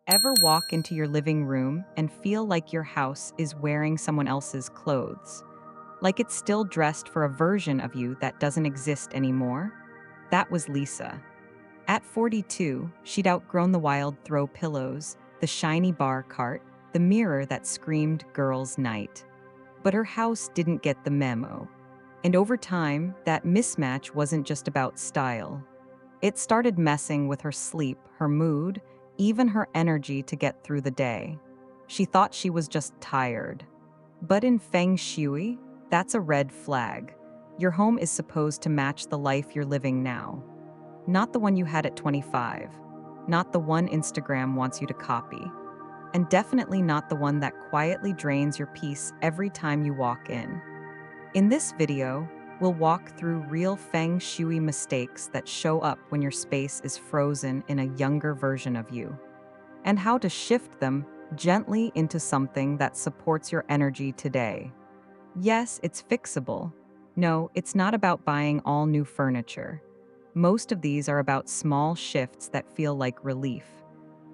Ever walk into your living room and feel like your house is wearing someone else's clothes? Like it's still dressed for a version of you that doesn't exist anymore? That was Lisa. At 42, she'd outgrown the wild throw pillows, the shiny bar cart, the mirror that screamed girls' night. But her house didn't get the memo. And over time, that mismatch wasn't just about style. It started messing with her sleep, her mood, even her energy to get through the day. She thought she was just tired. But in Feng Shui, that's a red flag. Your home is supposed to match the life you're living now. Not the one you had at 25. Not the one Instagram wants you to copy. And definitely not the one that quietly drains your peace every time you walk in. In this video, we'll walk through real Feng Shui mistakes that show up when your space is frozen in a younger version of you, and how to shift them gently into something that supports your energy today. Yes, it's fixable. No, it's not about buying all new furniture. Most of these are about small shifts that feel like relief.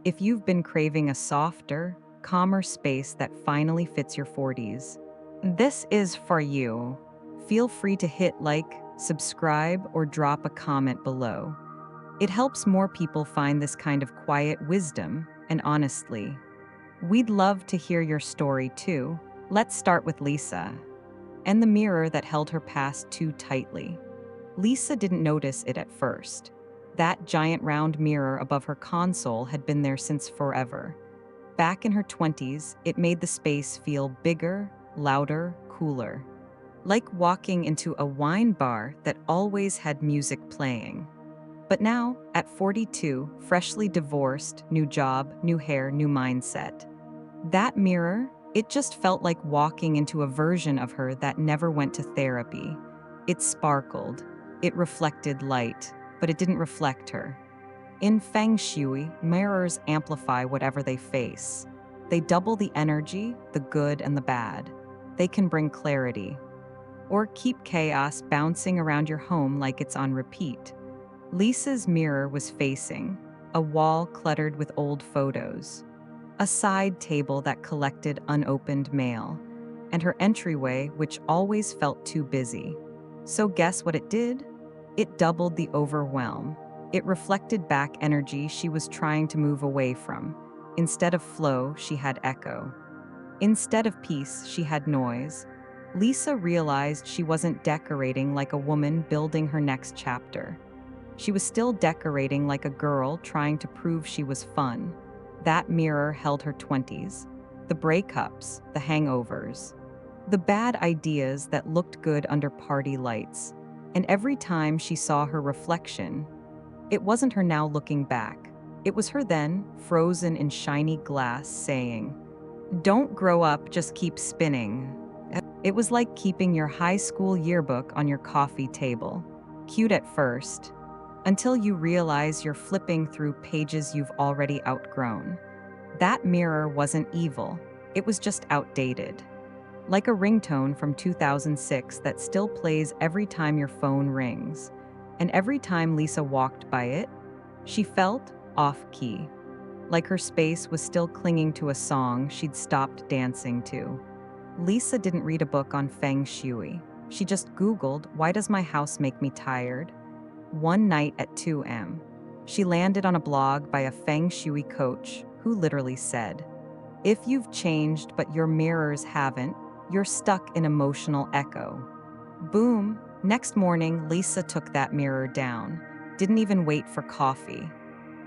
If you've been craving a softer, calmer space that finally fits your 40s, this is for you. Feel free to hit like, subscribe, or drop a comment below. It helps more people find this kind of quiet wisdom, and honestly, we'd love to hear your story too. Let's start with Lisa and the mirror that held her past too tightly. Lisa didn't notice it at first. That giant round mirror above her console had been there since forever. Back in her 20s, it made the space feel bigger, louder, cooler. Like walking into a wine bar that always had music playing. But now, at 42, freshly divorced, new job, new hair, new mindset, that mirror, it just felt like walking into a version of her that never went to therapy. It sparkled, it reflected light, but it didn't reflect her. In Feng Shui, mirrors amplify whatever they face. They double the energy, the good and the bad. They can bring clarity, or keep chaos bouncing around your home like it's on repeat. Lisa's mirror was facing a wall cluttered with old photos, a side table that collected unopened mail, and her entryway, which always felt too busy. So guess what it did? It doubled the overwhelm. It reflected back energy she was trying to move away from. Instead of flow, she had echo. Instead of peace, she had noise. Lisa realized she wasn't decorating like a woman building her next chapter. She was still decorating like a girl trying to prove she was fun. That mirror held her 20s. The breakups, the hangovers, the bad ideas that looked good under party lights. And every time she saw her reflection, it wasn't her now looking back. It was her then, frozen in shiny glass, saying, "Don't grow up, just keep spinning." It was like keeping your high school yearbook on your coffee table. Cute at first, until you realize you're flipping through pages you've already outgrown. That mirror wasn't evil, it was just outdated. Like a ringtone from 2006 that still plays every time your phone rings. And every time Lisa walked by it, she felt off-key. Like her space was still clinging to a song she'd stopped dancing to. Lisa didn't read a book on Feng Shui. She just Googled, "Why does my house make me tired?" One night at 2 a.m., she landed on a blog by a Feng Shui coach who literally said, "If you've changed but your mirrors haven't, you're stuck in emotional echo." Boom! Next morning, Lisa took that mirror down. Didn't even wait for coffee.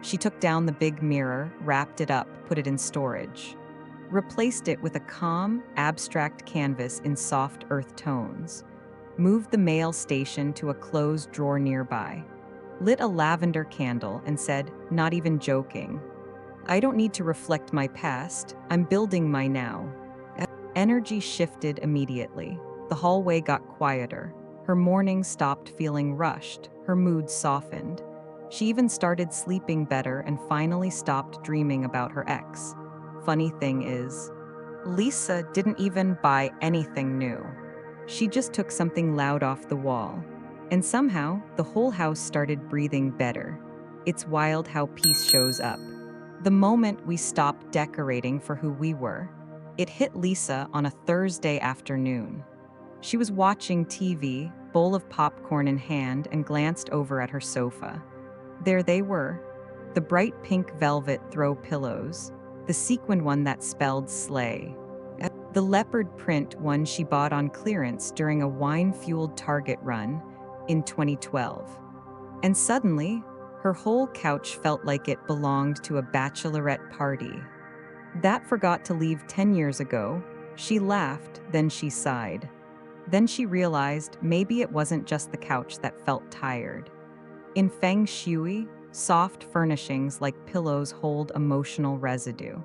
She took down the big mirror, wrapped it up, put it in storage. Replaced it with a calm, abstract canvas in soft earth tones. Moved the mail station to a closed drawer nearby. Lit a lavender candle and said, not even joking, "I don't need to reflect my past, I'm building my now." Energy shifted immediately. The hallway got quieter. Her mornings stopped feeling rushed. Her mood softened. She even started sleeping better and finally stopped dreaming about her ex. Funny thing is, Lisa didn't even buy anything new. She just took something loud off the wall. And somehow, the whole house started breathing better. It's wild how peace shows up. The moment we stopped decorating for who we were, it hit Lisa on a Thursday afternoon. She was watching TV, bowl of popcorn in hand, and glanced over at her sofa. There they were, the bright pink velvet throw pillows, the sequined one that spelled slay, the leopard print one she bought on clearance during a wine-fueled Target run in 2012. And suddenly, her whole couch felt like it belonged to a bachelorette party. That forgot to leave 10 years ago. She laughed, then she sighed. Then she realized maybe it wasn't just the couch that felt tired. In Feng Shui, soft furnishings like pillows hold emotional residue.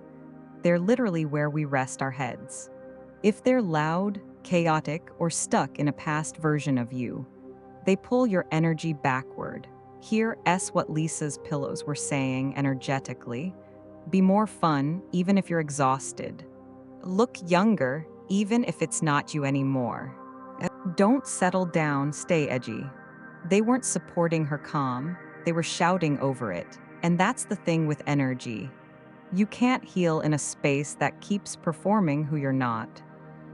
They're literally where we rest our heads. If they're loud, chaotic, or stuck in a past version of you, they pull your energy backward. Here's what Lisa's pillows were saying energetically. Be more fun, even if you're exhausted. Look younger, even if it's not you anymore. Don't settle down, stay edgy. They weren't supporting her calm, they were shouting over it. And that's the thing with energy. You can't heal in a space that keeps performing who you're not.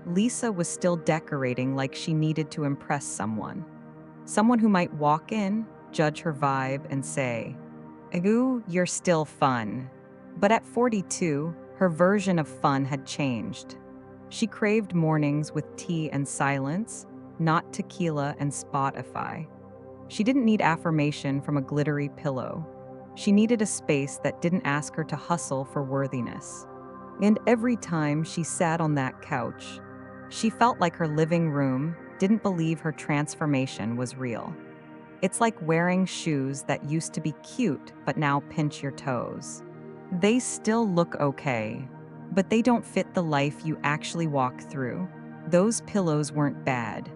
Lisa was still decorating like she needed to impress someone. Someone who might walk in, judge her vibe, and say, "Ooh, you're still fun." But at 42, her version of fun had changed. She craved mornings with tea and silence, not tequila and Spotify. She didn't need affirmation from a glittery pillow. She needed a space that didn't ask her to hustle for worthiness. And every time she sat on that couch, she felt like her living room didn't believe her transformation was real. It's like wearing shoes that used to be cute but now pinch your toes. They still look okay, but they don't fit the life you actually walk through. Those pillows weren't bad.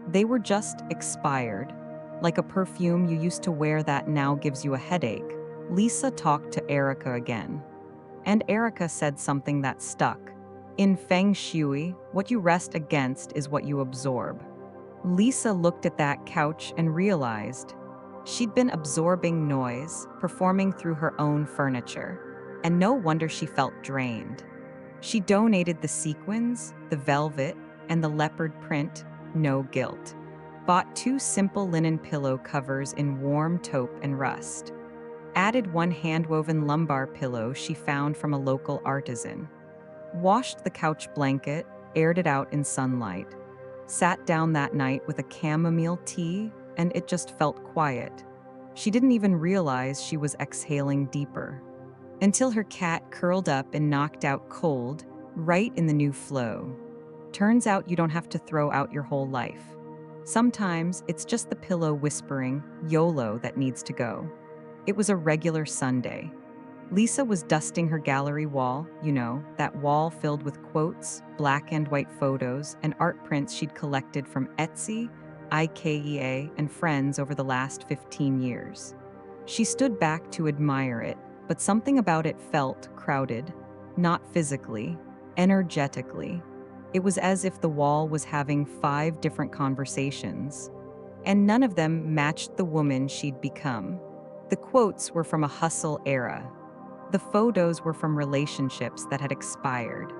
They were just expired, like a perfume you used to wear that now gives you a headache. Lisa talked to Erica again, and Erica said something that stuck. In Feng Shui, what you rest against is what you absorb. Lisa looked at that couch and realized she'd been absorbing noise, performing through her own furniture, and no wonder she felt drained. She donated the sequins, the velvet, and the leopard print, no guilt. Bought 2 simple linen pillow covers in warm taupe and rust. Added 1 hand-woven lumbar pillow she found from a local artisan. Washed the couch blanket, aired it out in sunlight. Sat down that night with a chamomile tea, and it just felt quiet. She didn't even realize she was exhaling deeper. Until her cat curled up and knocked out cold, right in the new flow. Turns out you don't have to throw out your whole life. Sometimes it's just the pillow whispering, YOLO, that needs to go. It was a regular Sunday. Lisa was dusting her gallery wall, that wall filled with quotes, black and white photos, and art prints she'd collected from Etsy, IKEA, and friends over the last 15 years. She stood back to admire it, but something about it felt crowded, not physically, energetically. It was as if the wall was having 5 different conversations, and none of them matched the woman she'd become. The quotes were from a hustle era. The photos were from relationships that had expired.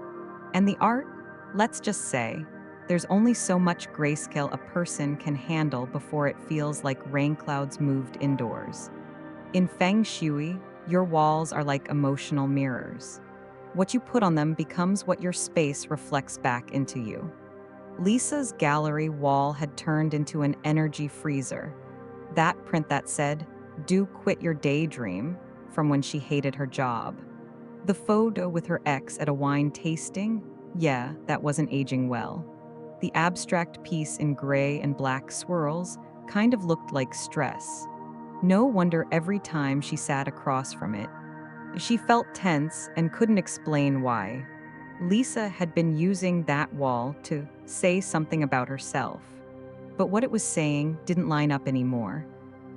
And the art, let's just say, there's only so much grayscale a person can handle before it feels like rain clouds moved indoors. In Feng Shui, your walls are like emotional mirrors. What you put on them becomes what your space reflects back into you. Lisa's gallery wall had turned into an energy freezer. That print that said, "Do quit your daydream," from when she hated her job. The photo with her ex at a wine tasting? Yeah, that wasn't aging well. The abstract piece in gray and black swirls kind of looked like stress. No wonder every time she sat across from it, she felt tense and couldn't explain why. Lisa had been using that wall to say something about herself. But what it was saying didn't line up anymore.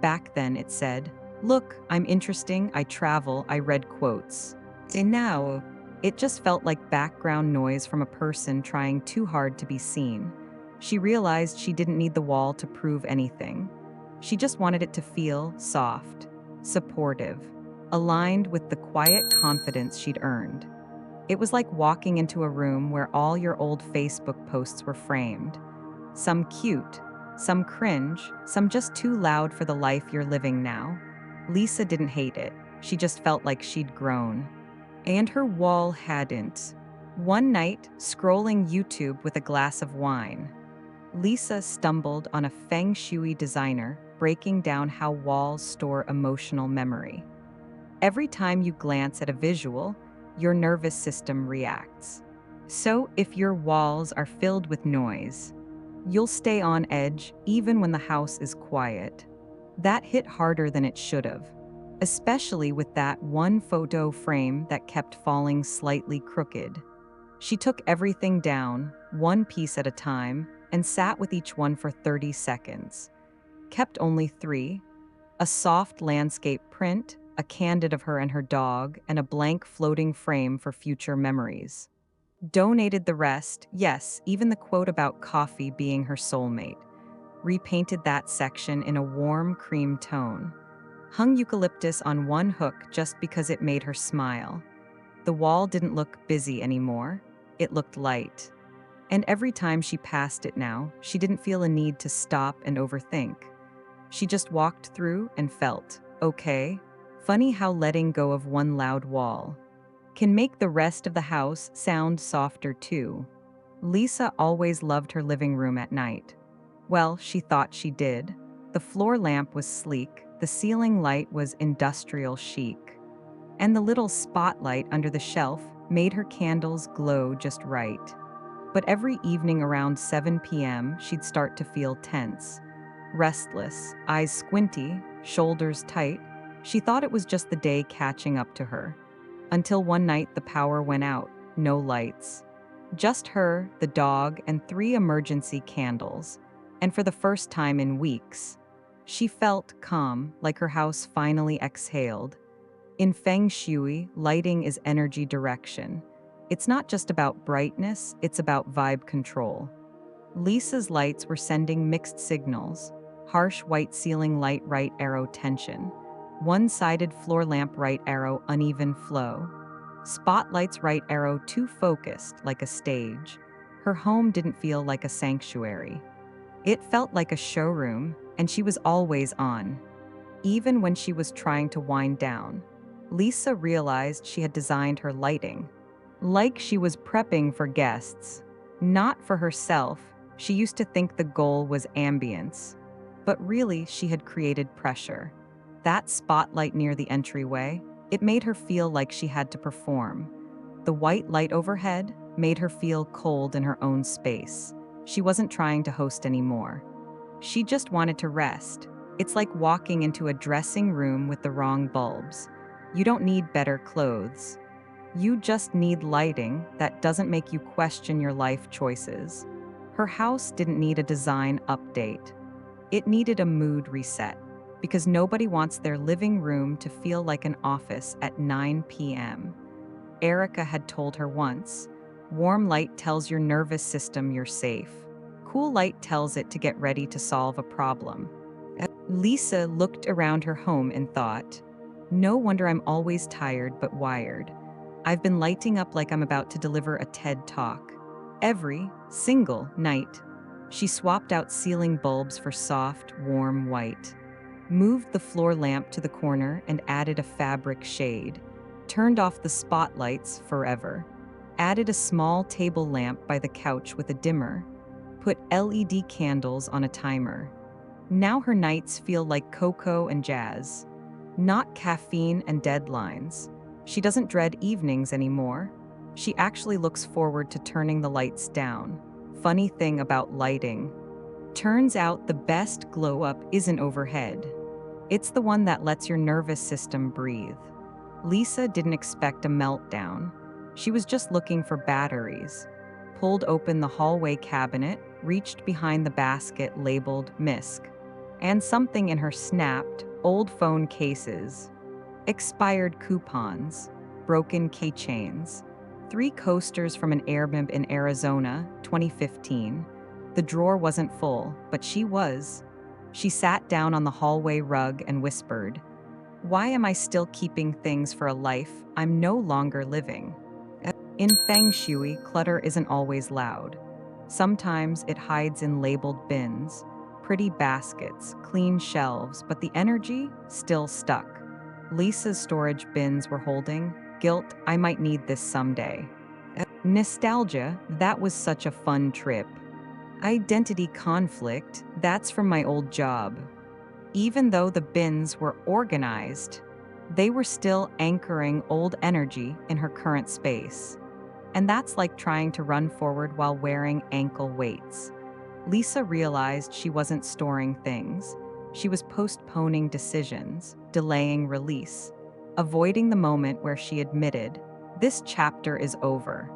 Back then it said, "Look, I'm interesting, I travel, I read quotes." And now, it just felt like background noise from a person trying too hard to be seen. She realized she didn't need the wall to prove anything. She just wanted it to feel soft, supportive. aligned with the quiet confidence she'd earned. It was like walking into a room where all your old Facebook posts were framed. Some cute, some cringe, some just too loud for the life you're living now. Lisa didn't hate it. She just felt like she'd grown. And her wall hadn't. One night, scrolling YouTube with a glass of wine, Lisa stumbled on a Feng Shui designer breaking down how walls store emotional memory. Every time you glance at a visual, your nervous system reacts. So, if your walls are filled with noise, you'll stay on edge even when the house is quiet. That hit harder than it should have, especially with that one photo frame that kept falling slightly crooked. She took everything down, one piece at a time, and sat with each one for 30 seconds. Kept only three: a soft landscape print, a candid of her and her dog, and a blank floating frame for future memories. Donated the rest, yes, even the quote about coffee being her soulmate. Repainted that section in a warm cream tone. Hung eucalyptus on one hook just because it made her smile. The wall didn't look busy anymore. It looked light. And every time she passed it now, she didn't feel a need to stop and overthink. She just walked through and felt, okay. Funny how letting go of one loud wall can make the rest of the house sound softer too. Lisa always loved her living room at night. Well, she thought she did. The floor lamp was sleek, the ceiling light was industrial chic, and the little spotlight under the shelf made her candles glow just right. But every evening around 7 p.m., she'd start to feel tense, restless, eyes squinty, shoulders tight. She thought it was just the day catching up to her. Until one night the power went out, no lights. Just her, the dog, and 3 emergency candles. And for the first time in weeks, she felt calm, like her house finally exhaled. In Feng Shui, lighting is energy direction. It's not just about brightness, it's about vibe control. Lisa's lights were sending mixed signals: harsh white ceiling light, right arrow tension; one-sided floor lamp, right arrow uneven flow; spotlights, right arrow too focused, like a stage. Her home didn't feel like a sanctuary. It felt like a showroom, and she was always on. Even when she was trying to wind down, Lisa realized she had designed her lighting like she was prepping for guests, not for herself. She used to think the goal was ambience, but really she had created pressure. That spotlight near the entryway, it made her feel like she had to perform. The white light overhead made her feel cold in her own space. She wasn't trying to host anymore. She just wanted to rest. It's like walking into a dressing room with the wrong bulbs. You don't need better clothes. You just need lighting that doesn't make you question your life choices. Her house didn't need a design update. It needed a mood reset, because nobody wants their living room to feel like an office at 9 p.m. Erica had told her once, warm light tells your nervous system you're safe. Cool light tells it to get ready to solve a problem. Lisa looked around her home and thought, no wonder I'm always tired but wired. I've been lighting up like I'm about to deliver a TED Talk. Every single night. She swapped out ceiling bulbs for soft, warm white, moved the floor lamp to the corner and added a fabric shade, turned off the spotlights forever, added a small table lamp by the couch with a dimmer, put LED candles on a timer. Now her nights feel like cocoa and jazz, not caffeine and deadlines. She doesn't dread evenings anymore. She actually looks forward to turning the lights down. Funny thing about lighting. Turns out the best glow-up isn't overhead. It's the one that lets your nervous system breathe. Lisa didn't expect a meltdown. She was just looking for batteries. Pulled open the hallway cabinet, reached behind the basket labeled MISC, and something in her snapped: old phone cases, expired coupons, broken keychains, 3 coasters from an Airbnb in Arizona, 2015. The drawer wasn't full, but she was. She sat down on the hallway rug and whispered, Why am I still keeping things for a life I'm no longer living? In Feng Shui, clutter isn't always loud. Sometimes it hides in labeled bins, pretty baskets, clean shelves, but the energy still stuck. Lisa's storage bins were holding guilt, I might need this someday. Nostalgia, that was such a fun trip. Identity conflict, that's from my old job. Even though the bins were organized, they were still anchoring old energy in her current space. And that's like trying to run forward while wearing ankle weights. Lisa realized she wasn't storing things. She was postponing decisions, delaying release, avoiding the moment where she admitted, this chapter is over.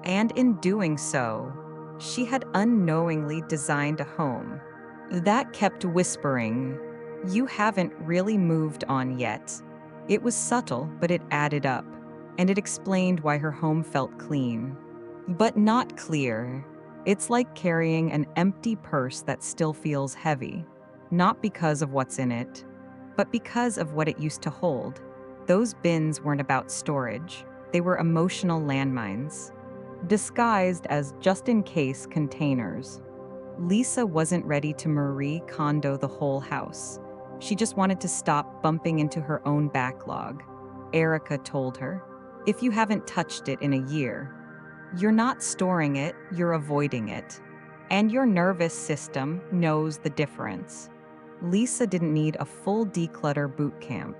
And in doing so, she had unknowingly designed a home that kept whispering, you haven't really moved on yet. It was subtle, but it added up, and it explained why her home felt clean, but not clear. It's like carrying an empty purse that still feels heavy, not because of what's in it, but because of what it used to hold. Those bins weren't about storage, they were emotional landmines, disguised as just-in-case containers. Lisa wasn't ready to Marie Kondo the whole house. She just wanted to stop bumping into her own backlog. Erica told her, if you haven't touched it in a year, you're not storing it, you're avoiding it. And your nervous system knows the difference. Lisa didn't need a full declutter boot camp.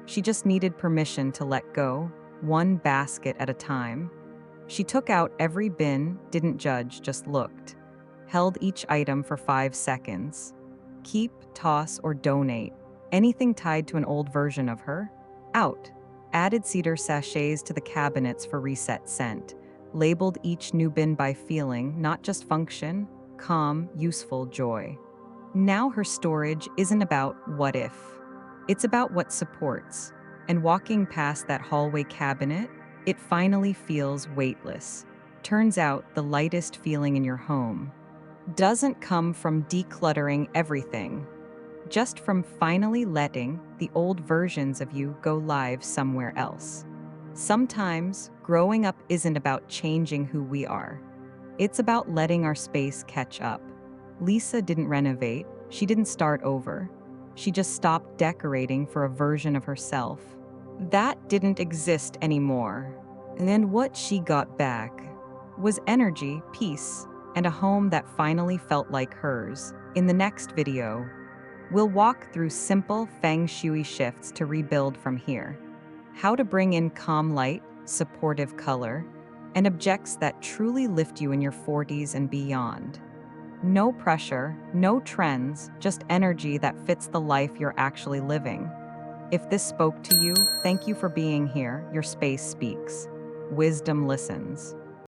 She just needed permission to let go, one basket at a time. She took out every bin, didn't judge, just looked. Held each item for 5 seconds. Keep, toss, or donate. Anything tied to an old version of her? Out. Added cedar sachets to the cabinets for reset scent. Labeled each new bin by feeling, not just function, calm, useful joy. Now her storage isn't about what if. It's about what supports. And walking past that hallway cabinet, it finally feels weightless. Turns out the lightest feeling in your home doesn't come from decluttering everything, just from finally letting the old versions of you go live somewhere else. Sometimes growing up isn't about changing who we are. It's about letting our space catch up. Lisa didn't renovate, she didn't start over. She just stopped decorating for a version of herself that didn't exist anymore. And then what she got back was energy, peace, and a home that finally felt like hers. In the next video, we'll walk through simple Feng Shui shifts to rebuild from here. How to bring in calm light, supportive color, and objects that truly lift you in your 40s and beyond. No pressure, no trends, just energy that fits the life you're actually living. If this spoke to you, thank you for being here. Your space speaks. Wisdom listens.